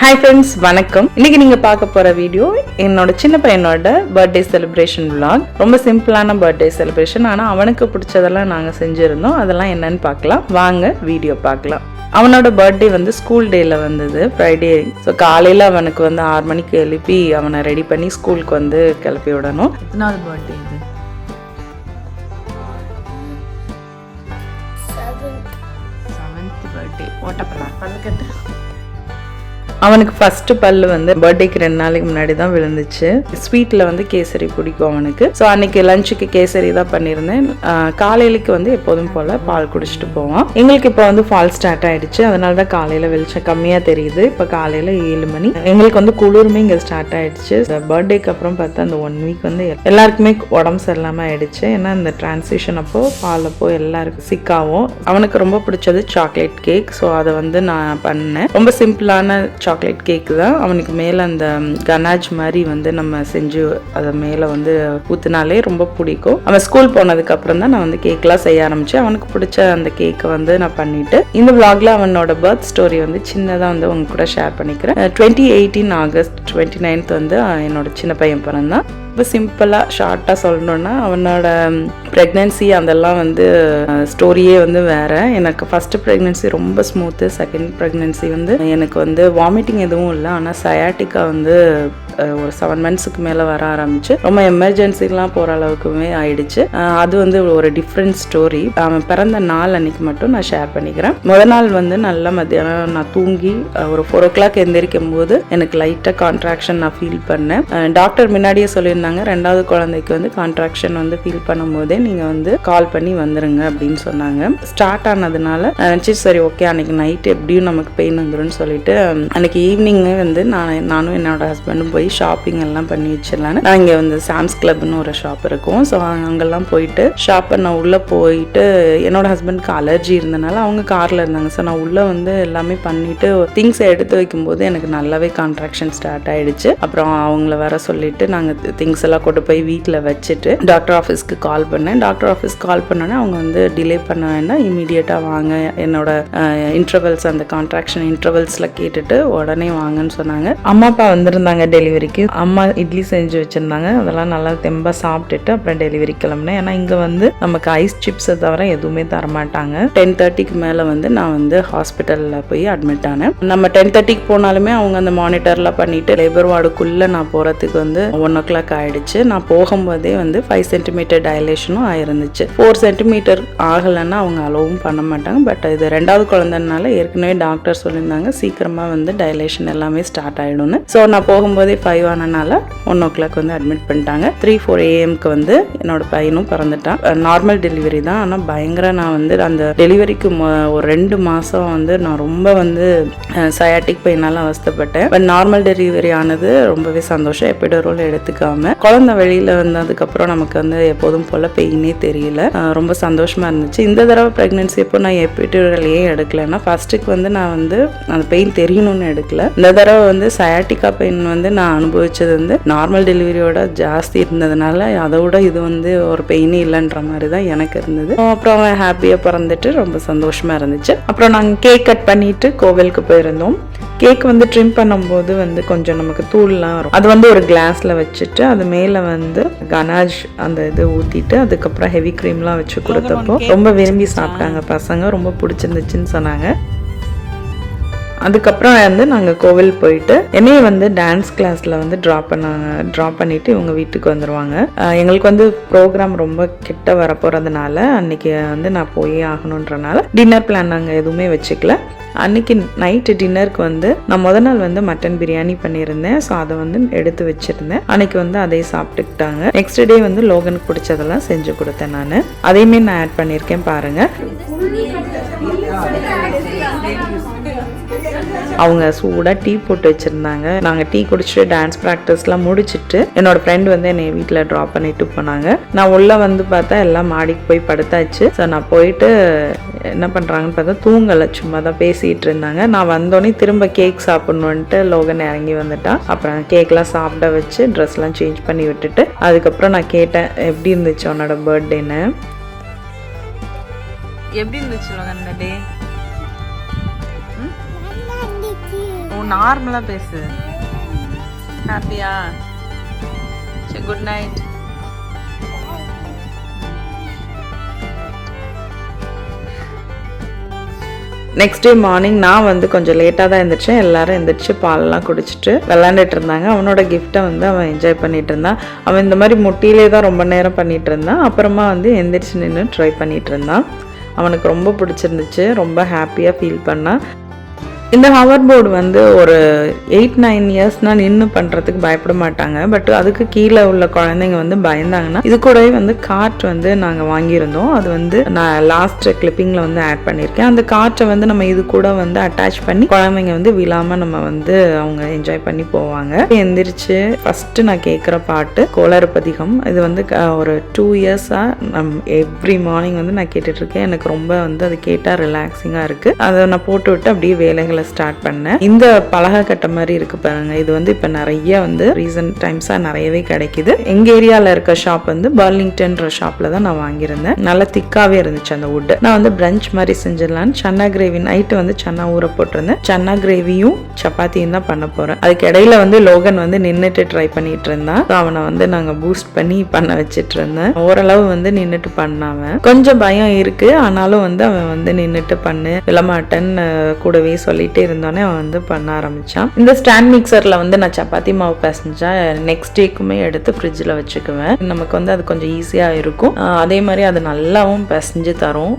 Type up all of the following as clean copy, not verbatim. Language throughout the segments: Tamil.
Hi friends, வணக்கம். இன்னைக்கு நீங்க பார்க்க போற வீடியோ என்னோட சின்ன பையனோட பர்த்டே செலிப்ரேஷன் vlog. ரொம்ப சிம்பிளான பர்த்டே செலிப்ரேஷன். ஆனா அவனுக்கு பிடிச்சதெல்லாம் நாங்க செஞ்சிருந்தோம். அதெல்லாம் என்னன்னு பார்க்கலாம். வாங்க வீடியோ பார்க்கலாம். அவனோட பர்த்டே வந்து ஸ்கூல் டேல வந்தது ஃப்ரைடே. ஸோ காலையில் அவனுக்கு வந்து 6 மணிக்கு எழுப்பி அவனை ரெடி பண்ணி ஸ்கூலுக்கு வந்து கிளப்பி விடணும். எத்தனாவது பர்த்டே இது? 7th birthday. ஓட்டப்படலாம் பல்கட்டு. அவனுக்கு ஃபர்ஸ்ட் பல்லு வந்து பர்த்டேக்கு 2 நாளைக்கு முன்னாடி தான் விழுந்துச்சு. ஸ்வீட்டில் வந்து கேசரி பிடிக்கும் அவனுக்கு. ஸோ அன்னைக்கு லஞ்சுக்கு கேசரி தான் பண்ணியிருந்தேன். காலையிலுக்கு வந்து எப்போதும் போல் பால் குடிச்சிட்டு போவான். எங்களுக்கு இப்போ வந்து ஃபால் ஸ்டார்ட் ஆயிடுச்சு. அதனால தான் காலையில் வெளிச்சம் கம்மியாக தெரியுது. இப்போ காலையில் 7 மணி. எங்களுக்கு வந்து குளிருமே இங்கே ஸ்டார்ட் ஆயிடுச்சு. பர்த்டேக்கு அப்புறம் பார்த்தா அந்த 1 வீக் வந்து எல்லாருக்குமே உடம்பு சரியில்லாமல் ஆயிடுச்சு. ஏன்னா இந்த டிரான்சிஷன் அப்போ பால் அப்போ எல்லாருக்கும் சிக்காவும். அவனுக்கு ரொம்ப பிடிச்சது சாக்லேட் கேக். ஸோ அதை வந்து நான் பண்ணேன். ரொம்ப சிம்பிளான சாக்லேட் கேக் தான். அவனுக்கு மேலே அந்த கனாஜ் மாதிரி வந்து நம்ம செஞ்சு அதை மேலே வந்து ஊற்றினாலே ரொம்ப பிடிக்கும். அவன் ஸ்கூல் போனதுக்கு அப்புறம் தான் நான் வந்து கேக்லாம் செய்ய ஆரம்பித்தேன். அவனுக்கு பிடிச்ச அந்த கேக்கை வந்து நான் பண்ணிட்டு இந்த vlogல அவனோட பர்த் ஸ்டோரி வந்து சின்னதாக வந்து உங்க கூட ஷேர் பண்ணிக்கிறேன். 2018 ஆகஸ்ட் 29 வந்து என்னோட சின்ன பையன் பிறந்தான். ரொம்ப சிம்பிளாக ஷார்ட்டாக சொல்லணுன்னா அவனோட ப்ரெக்னென்சி அதெல்லாம் வந்து ஸ்டோரியே வந்து வேறு. எனக்கு ஃபஸ்ட்டு ப்ரெக்னென்சி ரொம்ப ஸ்மூத்து. செகண்ட் ப்ரெக்னென்சி வந்து எனக்கு வந்து வாமிட்டிங் எதுவும் இல்லை. ஆனால் சயாட்டிக்கா வந்து ஒரு 7 மந்த்ஸுக்கு மேலே வர ஆரம்பிச்சு ரொம்ப எமர்ஜென்சிலாம் போகிற அளவுக்குமே ஆயிடுச்சு. அது வந்து ஒரு டிஃப்ரெண்ட் ஸ்டோரி. அவன் பிறந்த நாள் அன்னைக்கு மட்டும் நான் ஷேர் பண்ணிக்கிறேன். முதல் நாள் வந்து நல்ல மத்தியானம் நான் தூங்கி ஒரு 4 o'clock எந்திரிக்கும் போது எனக்கு லைட்டாக கான்ட்ராக்ஷன் நான் ஃபீல் பண்ணேன். டாக்டர் முன்னாடியே சொல்லியிருந்தாங்க 2வது குழந்தைக்கு வந்து கான்ட்ராக்ஷன் வந்து ஃபீல் பண்ணும் போதே நீங்கள் வந்து கால் பண்ணி வந்துருங்க அப்படின்னு சொன்னாங்க. ஸ்டார்ட் ஆனதுனால நினச்சி சரி ஓகே அன்னைக்கு நைட் எப்படியும் நமக்கு பெயின் வந்துடும் சொல்லிட்டு அன்னைக்கு ஈவினிங்கே வந்து நானும் என்னோட ஹஸ்பண்டும் போய் ஷாப்பிங் எல்லாம் பண்ணி வச்சிடலான்னு நான் இங்கே வந்து சாம்ஸ் கிளப்னு ஒரு ஷாப் இருக்கும். ஸோ அங்கெல்லாம் போயிட்டு ஷாப் நான் உள்ளே போயிட்டு என்னோட ஹஸ்பண்டுக்கு அலர்ஜி இருந்தனால அவங்க காரில் இருந்தாங்க. ஸோ நான் உள்ளே வந்து எல்லாமே பண்ணிட்டு திங்ஸை எடுத்து வைக்கும்போது எனக்கு நல்லாவே கான்ட்ராக்ஷன் ஸ்டார்ட் ஆயிடுச்சு. அப்புறம் அவங்கள வர சொல்லிட்டு நாங்கள் திங்ஸ் எல்லாம் கொண்டு போய் வீட்டில் வச்சுட்டு டாக்டர் ஆஃபீஸ்க்கு கால் பண்ணேன். டாக்டர் ஆஃபீஸ் கால் பண்ணோன்னே அவங்க வந்து டிலே பண்ண வேண்டாம், இமீடியட்டாக வாங்க, என்னோட இன்டர்வல்ஸ் அந்த கான்ட்ராக்ஷன் இன்டர்வல்ஸில் கேட்டுட்டு உடனே வாங்கன்னு சொன்னாங்க. அம்மா அப்பா வந்திருந்தாங்க டெலிவரிக்கு. அம்மா இட்லி செஞ்சு வச்சுருந்தாங்க. அதெல்லாம் நல்லா தெம்பாக சாப்பிட்டுட்டு அப்புறம் டெலிவரி கிளம்புனேன். ஏன்னா இங்கே வந்து நமக்கு ஐஸ் சிப்ஸை தவிர எதுவுமே தரமாட்டாங்க. 10:30க்கு மேலே வந்து நான் வந்து ஹாஸ்பிட்டலில் போய் அட்மிட் ஆனேன். நம்ம 10:30க்கு போனாலுமே அவங்க அந்த மானிட்டர்லாம் பண்ணிட்டு லேபர் வார்டுக்குள்ளே நான் போகிறதுக்கு வந்து 1 o'clock ஆயிடுச்சு. நான் போகும்போதே வந்து 5 சென்டிமீட்டர் டைலேஷனும் ஆயிருந்துச்சு. 4 சென்டிமீட்டர் ஆகலைன்னா அவங்க அலோவும் பண்ண மாட்டாங்க. பட் இது 2வது குழந்தைனால ஏற்கனவே டாக்டர் சொல்லியிருந்தாங்க சீக்கிரமாக வந்து டைலேஷன் எல்லாமே ஸ்டார்ட் ஆகிடும்னு. ஸோ நான் போகும்போதே 5 ஆனனால 1 o'clock வந்து அட்மிட் பண்ணிட்டாங்க. 3-4 AM வந்து என்னோட பையனும் பிறந்துட்டான். நார்மல் டெலிவரி தான். ஆனால் பயங்கர நான் வந்து அந்த டெலிவரிக்கு ஒரு 2 மாதம் வந்து நான் ரொம்ப வந்து சயாட்டிக் பெயினால அவஸ்தைப்பட்டேன். பட் நார்மல் டெலிவரி ஆனது ரொம்பவே சந்தோஷம். எபிடூரல் எடுத்துக்காம குழந்தை வெளியில வந்ததுக்கப்புறம் நமக்கு வந்து எப்போதும் போல பெயினே தெரியல. ரொம்ப சந்தோஷமா இருந்துச்சு. இந்த தடவை ப்ரெக்னென்சி எப்போ நான் எபிடூரல் ஏன் எடுக்கலைன்னா ஃபர்ஸ்ட்டுக்கு வந்து நான் வந்து அந்த பெயின் தெரியணும்னு எடுக்கல. இந்த தடவை வந்து சயாட்டிக்கா பெயின் வந்து நான் அனுபவிச்சது வந்து நார்மல் டெலிவரியோட ஜாஸ்தி இருந்ததுனால அதோட இது வந்து ஒரு பெயினே இல்லைன்ற மாதிரி தான் எனக்கு இருந்தது. அப்புறம் அவன் ஹாப்பியாக பிறந்துட்டு ரொம்ப சந்தோஷமா இருந்துச்சு. அப்புறம் நாங்கள் கேக் கட் பண்ணிட்டு கோவிலுக்கு போயிருந்தோம். கேக் வந்து ட்ரிம் பண்ணும்போது வந்து கொஞ்சம் நமக்கு தூள்லாம் வரும். அது வந்து ஒரு கிளாஸில் வச்சுட்டு அது மேலே வந்து கனாஜ் அந்த இது ஊற்றிட்டு அதுக்கப்புறம் ஹெவி க்ரீம்லாம் வச்சு கொடுத்தப்போ ரொம்ப விரும்பி சாப்பிட்டாங்க பசங்க. ரொம்ப பிடிச்சிருந்துச்சுன்னு சொன்னாங்க. அதுக்கப்புறம் வந்து நாங்கள் கோவில் போயிட்டு என்னைய வந்து டான்ஸ் கிளாஸில் வந்து ட்ராப் பண்ணிவிட்டு இவங்க வீட்டுக்கு வந்துடுவாங்க. எங்களுக்கு வந்து ப்ரோக்ராம் ரொம்ப கிட்ட வர போகிறதுனால அன்றைக்கி வந்து நான் போயே ஆகணுன்றனால டின்னர் பிளான் நாங்கள் எதுவுமே வச்சுக்கல. அன்றைக்கி நைட்டு டின்னருக்கு வந்து நான் முதல் நாள் வந்து மட்டன் பிரியாணி பண்ணியிருந்தேன். ஸோ அதை வந்து எடுத்து வச்சுருந்தேன். அன்றைக்கி வந்து அதை சாப்பிட்டுக்கிட்டாங்க. நெக்ஸ்ட் டே வந்து லோகனுக்கு பிடிச்சதெல்லாம் செஞ்சு கொடுத்தேன். நான் அதையுமே நான் ஆட் பண்ணியிருக்கேன் பாருங்கள். அவங்க சூடாக டீ போட்டு வச்சுருந்தாங்க. நாங்கள் டீ குடிச்சிட்டு டான்ஸ் ப்ராக்டிஸ்லாம் முடிச்சுட்டு என்னோட ஃப்ரெண்ட் வந்து என்னை வீட்டில் ட்ராப் பண்ணிட்டு போனாங்க. நான் உள்ளே வந்து பார்த்தா எல்லாம் மாடிக்கு போய் படுத்தாச்சு. ஸோ நான் போயிட்டு என்ன பண்ணுறாங்கன்னு பார்த்தா தூங்கலை, சும்மா தான் பேசிகிட்டு இருந்தாங்க. நான் வந்தோடனே திரும்ப கேக் சாப்பிட்ணுன்ட்டு லோகன் இறங்கி வந்துட்டான். அப்புறம் கேக்லாம் சாப்பிட வச்சு ட்ரெஸ்லாம் சேஞ்ச் பண்ணி விட்டுட்டு அதுக்கப்புறம் நான் கேட்டேன் எப்படி இருந்துச்சு உன்னோட பர்த்டேன்னு. எப்படி இருந்துச்சு லோகன் டே? நார்மலாக பேசு. ஹாப்பியா? சரி, good night. Next day morning நான் வந்து கொஞ்சம் லேட்டாக தான் எழுந்திரிச்சேன். எல்லாரும் எழுந்திரிச்சு பாலெல்லாம் குடிச்சிட்டு விளாண்டுட்டு இருந்தாங்க. அவனோட கிஃப்ட்டை வந்து அவன் என்ஜாய் பண்ணிட்டு இருந்தான். அவன் இந்த மாதிரி முட்டியிலே தான் ரொம்ப நேரம் பண்ணிட்டு இருந்தான். அப்புறமா வந்து எந்திரிச்சு நின்று ட்ரை பண்ணிட்டு இருந்தான். அவனுக்கு ரொம்ப பிடிச்சிருந்துச்சு. ரொம்ப ஹாப்பியாக ஃபீல் பண்ணான். இந்த ஹவர் போர்டு வந்து ஒரு 8-9 இயர்ஸ்னால் நின்று பண்ணுறதுக்கு பயப்பட மாட்டாங்க. பட் அதுக்கு கீழே உள்ள குழந்தைங்க வந்து பயந்தாங்கன்னா, இது கூடவே வந்து கார்ட் வந்து நாங்கள் வாங்கியிருந்தோம். அது வந்து நான் லாஸ்ட் கிளிப்பிங்கில் வந்து ஆட் பண்ணியிருக்கேன். அந்த கார்ட்டை வந்து நம்ம இது கூட வந்து அட்டாச் பண்ணி குழந்தைங்க வந்து விழாமல் நம்ம வந்து அவங்க என்ஜாய் பண்ணி போவாங்க. எந்திரிச்சு ஃபஸ்ட்டு நான் கேட்குற பாட்டு கோளறுபதிகம். இது வந்து ஒரு 2 இயர்ஸாக எவ்ரி மார்னிங் வந்து நான் கேட்டுட்ருக்கேன். எனக்கு ரொம்ப வந்து அது கேட்டால் ரிலாக்ஸிங்காக இருக்குது. அதை நான் போட்டு விட்டு அப்படியே வேலைகளை ஸ்டார்ட் பண்ணேன். இந்த பலகை கட்ட மாதிரி இருக்கு பாருங்க, இது வந்து இப்ப நிறைய வந்து ரீசன்ட் டைம்ஸா நிறையவே கிடைக்குது. எங்க ஏரியால இருக்க ஷாப் வந்து பர்லிங்டன்ற ஷாப்ல தான் நான் வாங்கியிருந்தேன். நல்லா திக்காவே இருந்துச்சு அந்த வுட். நான் வந்து பிரஞ்ச் மாதிரி செஞ்சிடலான்னு சன்னா கிரேவி நைட்டு வந்து சன்னா ஊற போட்டிருந்தேன். சன்னா கிரேவியும் சப்பாத்தியும் தான் பண்ண போறேன். அதுக்கு இடையில வந்து லோகன் வந்து நின்னுட்டு ட்ரை பண்ணிட்டு இருந்தான். அவனை வந்து நாங்க பூஸ்ட் பண்ணி பண்ண வச்சிட்டு இருந்தேன். ஓரளவு வந்து நின்னுட்டு பண்ணாவன். கொஞ்சம் பயம் இருக்கு, ஆனாலும் வந்து அவன் வந்து நின்னுட்டு பண்ணு விழமாட்டேன்னு கூடவே சொல்லிட்டு இருந்தோன்னே அவன் வந்து பண்ண ஆரம்பிச்சான். இந்த ஸ்டாண்ட் மிக்சர்ல வந்து நான் சப்பாத்தி மாவு பிசைஞ்சா நெக்ஸ்ட் டேக்குமே எடுத்து ஃப்ரிட்ஜில் வச்சுக்குவேன். நமக்கு வந்து அது கொஞ்சம் ஈஸியா இருக்கும். அதே மாதிரி அது நல்லாவும் பிசைஞ்சு தரும்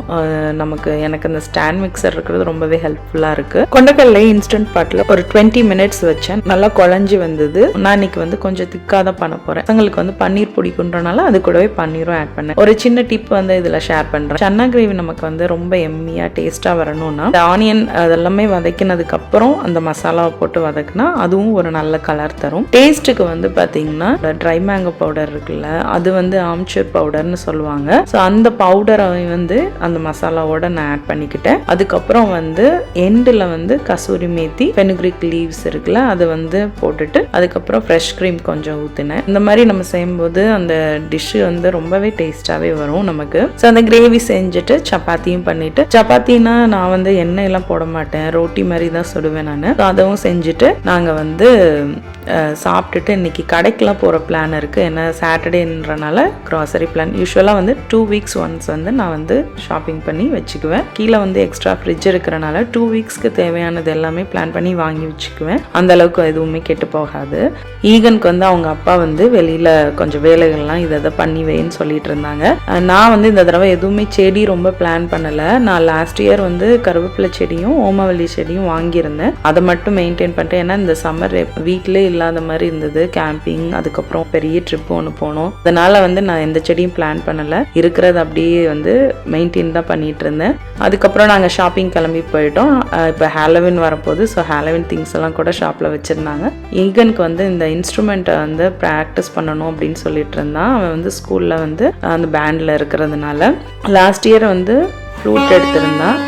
நமக்கு. எனக்கு அந்த ஸ்டாண்ட் மிக்சர் இருக்கிறது ரொம்பவே ஹெல்ப்ஃபுல்லா இருக்கு. கொண்டக்கடலை இன்ஸ்டன்ட் பாட்டில் ஒரு 20 மினிட்ஸ் வச்சேன். நல்லா குழஞ்சி வந்தது. நான் இன்னைக்கு வந்து கொஞ்சம் திக்காக தான் பண்ண போறேன். உங்களுக்கு வந்து பன்னீர் பிடிக்குன்றனால அது கூடவே பன்னீரும் ஆட் பண்ணேன். ஒரு சின்ன டிப் வந்து இதுல ஷேர் பண்றேன். சன்னா கிரேவி நமக்கு வந்து ரொம்ப எம்மியா டேஸ்டா வரணும்னா ஆனியன் அதெல்லாமே வதக்கினதுக்கு அப்புறம் அந்த மசாலாவை போட்டு வதக்குனா அதுவும் ஒரு நல்ல கலர் தரும். டேஸ்ட்டுக்கு வந்து பாத்தீங்கன்னா ட்ரை மேங்கோ பவுடர் இருக்குல்ல, அது வந்து ஆம்ச்சூர் பவுடர்னு சொல்லுவாங்க. ஸோ அந்த பவுடரை வந்து அந்த மசாலாவோட நான் ஆட் பண்ணிக்கிட்டேன். அதுக்கப்புறம் வந்து எண்டில் வந்து கசூரி மேத்தி ஃபெனுக்ரிக் லீவ்ஸ் இருக்குல்ல, அது வந்து போட்டுட்டு அதுக்கப்புறம் ஃப்ரெஷ் க்ரீம் கொஞ்சம் ஊற்றினேன். இந்த மாதிரி நம்ம செய்யும்போது அந்த டிஷ்ஷு வந்து ரொம்பவே டேஸ்டாகவே வரும் நமக்கு. ஸோ அந்த கிரேவி செஞ்சுட்டு சப்பாத்தியும் பண்ணிட்டு, சப்பாத்தினா நான் வந்து எண்ணெய் எல்லாம் போட மாட்டேன், ரோட்டி மாதிரி தான் சுடுவேன் நான். அதுவும் செஞ்சுட்டு நாங்கள் வந்து சாப்பிட்டுட்டு இன்னைக்கு கடைக்கெல்லாம் போகிற பிளான் இருக்குது. ஏன்னா சாட்டர்டேன்றனால க்ராசரி பிளான். யூஸ்வலாக வந்து 2 வீக்ஸ் ஒன்ஸ் வந்து நான் வந்து ஷாப்பிங் பண்ணி வச்சுக்குவேன். கீழே வந்து எக்ஸ்ட்ரா ஃப்ரிட்ஜ் இருக்கிறனால 2 வீக்ஸ்க்கு தேவையானது எல்லாமே பிளான் பண்ணி வாங்கி வச்சுக்குவேன். அந்த அளவுக்கு எதுவுமே கெட்டு போகாது. ஈகனுக்கு வந்து அவங்க அப்பா வந்து வெளியில் கொஞ்சம் வேலைகள்லாம் இதை பண்ணி வைன்னு சொல்லிட்டு இருந்தாங்க. நான் வந்து இந்த தடவை எதுவுமே செடி ரொம்ப பிளான் பண்ணலை. நான் லாஸ்ட் இயர் வந்து கருவேப்பிலை செடியும் ஓமவல்லி செடியும் வாங்கியிருந்தேன். அதை மட்டும் மெயின்டைன் பண்ணிட்டேன். ஏன்னா இந்த சம்மர் வீட்டிலே இல்லாத மாதிரி இருந்தது. கேம்பிங், அதுக்கப்புறம் பெரிய ட்ரிப் ஒன்று போனோம். அதனால வந்து நான் எந்த செடியும் பிளான் பண்ணலை. இருக்கிறது அப்படியே வந்து மெயின்டைன் தான் பண்ணிட்டு இருந்தேன். அதுக்கப்புறம் நாங்கள் ஷாப்பிங் கிளம்பி போயிட்டோம். இப்போ ஹாலோவின் வரப்போகுது. ஸோ ஹாலோவின் திங்ஸ் எல்லாம் கூட ஷாப்பில் வச்சுருந்தாங்க. ஈகனுக்கு வந்து இந்த இன்ஸ்ட்ருமெண்ட்டை வந்து ப்ராக்டிஸ் பண்ணணும் அப்படின்னு சொல்லிட்டு இருந்தான். அவன் வந்து ஸ்கூலில் வந்து அந்த பேண்டில் இருக்கிறதுனால லாஸ்ட் இயர் வந்து ஃப்ளூட் எடுத்திருந்தான்.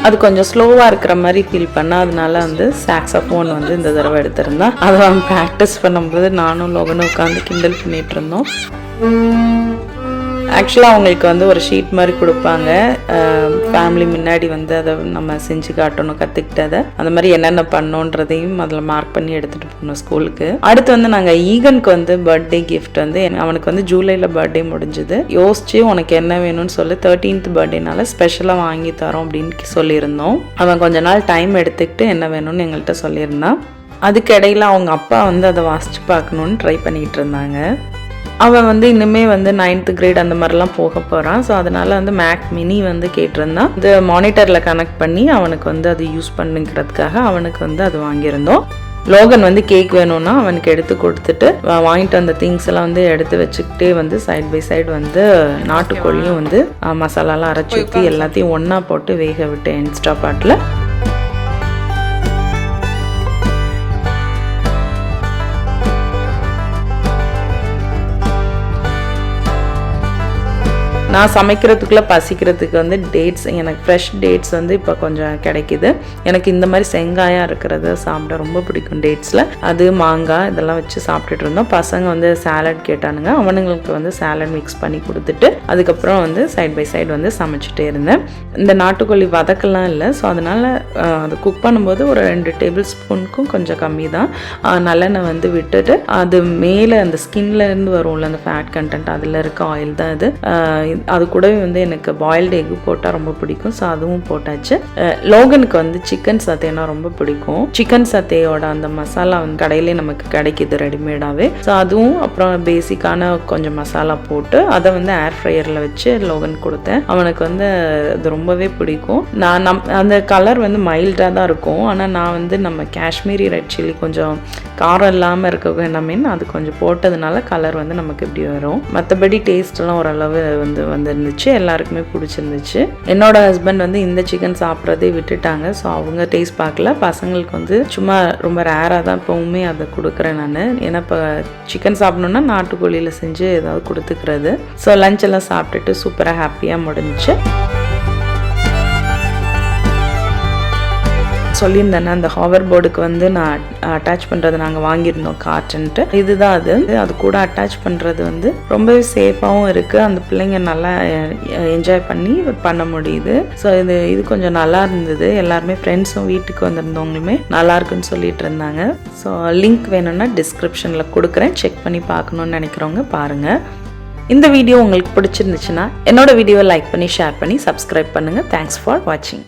அது கொஞ்சம் ஸ்லோவாக இருக்கிற மாதிரி ஃபீல் பண்ணால், அதனால வந்து சாக்ஸோஃபோன் வந்து இந்த தடவை எடுத்திருந்தான். அதை அவன் ப்ராக்டிஸ் பண்ணும்போது நானும் லோகனும் உட்காந்து கிண்டல் பண்ணிட்டு இருந்தோம். ஆக்சுவலாக அவங்களுக்கு வந்து ஒரு ஷீட் மாதிரி கொடுப்பாங்க. ஃபேமிலி முன்னாடி வந்து அதை நம்ம செஞ்சு காட்டணும், கற்றுக்கிட்டதை அந்த மாதிரி என்னென்ன பண்ணோன்றதையும் அதில் மார்க் பண்ணி எடுத்துகிட்டு போகணும் ஸ்கூலுக்கு. அடுத்து வந்து நாங்கள் ஈகனுக்கு வந்து பர்த்டே கிஃப்ட் வந்து அவனுக்கு வந்து ஜூலையில் பர்த்டே முடிஞ்சுது. யோசிச்சு உனக்கு என்ன வேணும்னு சொல்லி 13th பர்த்டேனால ஸ்பெஷலாக வாங்கி தரோம் அப்படின்னு சொல்லியிருந்தோம். அவன் கொஞ்ச நாள் டைம் எடுத்துக்கிட்டு என்ன வேணும்னு எங்கள்கிட்ட சொல்லியிருந்தான். அதுக்கு இடையில அவங்க அப்பா வந்து அதை வாசிச்சு பார்க்கணுன்னு ட்ரை பண்ணிகிட்டு இருந்தாங்க. அவன் வந்து இன்னுமே வந்து 9th கிரேட் அந்த மாதிரிலாம் போக போகிறான். ஸோ அதனால் வந்து மேக் மினி வந்து கேட்டிருந்தான். இந்த மானிட்டரில் கனெக்ட் பண்ணி அவனுக்கு வந்து அது யூஸ் பண்ணிக்கிறதுக்காக அவனுக்கு வந்து அது வாங்கியிருந்தோம். லோகன் வந்து கேக் வேணும்னா அவனுக்கு எடுத்து கொடுத்துட்டு வாங்கிட்டு வந்த திங்ஸ் எல்லாம் வந்து எடுத்து வச்சுக்கிட்டே வந்து சைட் பை சைடு வந்து நாட்டுக்கோழியும் வந்து மசாலாலாம் அரைச்சி ஊற்றி எல்லாத்தையும் ஒன்றா போட்டு வேக விட்டு இன்ஸ்டா பாட்டில் நான் சமைக்கிறதுக்குள்ளே பசிக்கிறதுக்கு வந்து டேட்ஸ், எனக்கு ஃப்ரெஷ் டேட்ஸ் வந்து இப்போ கொஞ்சம் கிடைக்கிது. எனக்கு இந்த மாதிரி செங்காயாக இருக்கிறத சாப்பிட ரொம்ப பிடிக்கும் டேட்ஸில். அது மாங்காய் இதெல்லாம் வச்சு சாப்பிட்டுட்டு இருந்தோம். பசங்க வந்து சாலட் கேட்டானுங்க. அவனுங்களுக்கு வந்து சாலட் மிக்ஸ் பண்ணி கொடுத்துட்டு அதுக்கப்புறம் வந்து சைட் பை சைடு வந்து சமைச்சிட்டே இருந்தேன். இந்த நாட்டுக்கோழி வதக்கலாம் இல்லை, ஸோ அதனால் அது குக் பண்ணும்போது ஒரு 2 டேபிள் ஸ்பூனுக்கும் கொஞ்சம் கம்மி தான் நல்லெண்ணெய் வந்து விட்டுட்டு அது மேலே அந்த ஸ்கின்லேருந்து வரும்ல அந்த ஃபேட் கண்டென்ட், அதில் இருக்க ஆயில் தான் இது. அது கூடவே வந்து எனக்கு பாயில்டு எக் போட்டால் ரொம்ப பிடிக்கும், ஸோ அதுவும் போட்டாச்சு. லோகனுக்கு வந்து சிக்கன் சத்தேனா ரொம்ப பிடிக்கும். சிக்கன் சத்தேயோட அந்த மசாலா வந்து கடையிலே நமக்கு கிடைக்கிது ரெடிமேடாகவே. ஸோ அதுவும் அப்புறம் பேசிக்கான கொஞ்சம் மசாலா போட்டு அதை வந்து ஏர் ஃப்ரையரில் வச்சு லோகன் கொடுத்தேன். அவனுக்கு வந்து அது ரொம்பவே பிடிக்கும். அந்த கலர் வந்து மைல்டாக தான் இருக்கும், ஆனால் நான் வந்து நம்ம காஷ்மீரி ரெட் சில்லி கொஞ்சம் காரம் இல்லாமல் இருக்க வேண்டாமேன்னு அது கொஞ்சம் போட்டதுனால கலர் வந்து நமக்கு இப்படி வரும். மற்றபடி டேஸ்ட்லாம் ஓரளவு வந்துருந்துச்சு, எல்லாருக்குமே பிடிச்சிருந்துச்சு. என்னோட ஹஸ்பண்ட் வந்து இந்த சிக்கன் சாப்பிட்றதே விட்டுட்டாங்க, ஸோ அவங்க டேஸ்ட் பார்க்கல. பசங்களுக்கு வந்து சும்மா ரொம்ப ரேராக தான் இப்போவுமே அதை கொடுக்குறேன் நான். ஏன்னா இப்போ சிக்கன் சாப்பிட்ணுன்னா நாட்டுக்கோழியில் செஞ்சு ஏதாவது கொடுத்துக்கிறது. ஸோ லஞ்ச் எல்லாம் சாப்பிட்டுட்டு சூப்பராக ஹாப்பியாக முடிஞ்சிச்சு. சொல்லியிருந்தேன்னா அந்த ஹவர் போர்டுக்கு வந்து நான் அட்டாச் பண்ணுறது நாங்கள் வாங்கியிருந்தோம் கார்ட்டுன்ட்டு. இதுதான் அது கூட அட்டாச் பண்ணுறது வந்து ரொம்பவே சேஃபாகவும் இருக்குது. அந்த பிள்ளைங்க நல்லா என்ஜாய் பண்ண முடியுது. ஸோ இது கொஞ்சம் நல்லா இருந்தது. எல்லாருமே ஃப்ரெண்ட்ஸும் வீட்டுக்கு வந்திருந்தவங்களுமே நல்லா இருக்குன்னு சொல்லிட்டு இருந்தாங்க. ஸோ லிங்க் வேணும்னா டிஸ்கிரிப்ஷனில் கொடுக்குறேன், செக் பண்ணி பார்க்கணுன்னு நினைக்கிறவங்க பாருங்கள். இந்த வீடியோ உங்களுக்கு பிடிச்சிருந்துச்சுன்னா என்னோட வீடியோவை லைக் பண்ணி ஷேர் பண்ணி சப்ஸ்கிரைப் பண்ணுங்கள். தேங்க்ஸ் ஃபார் வாட்சிங்.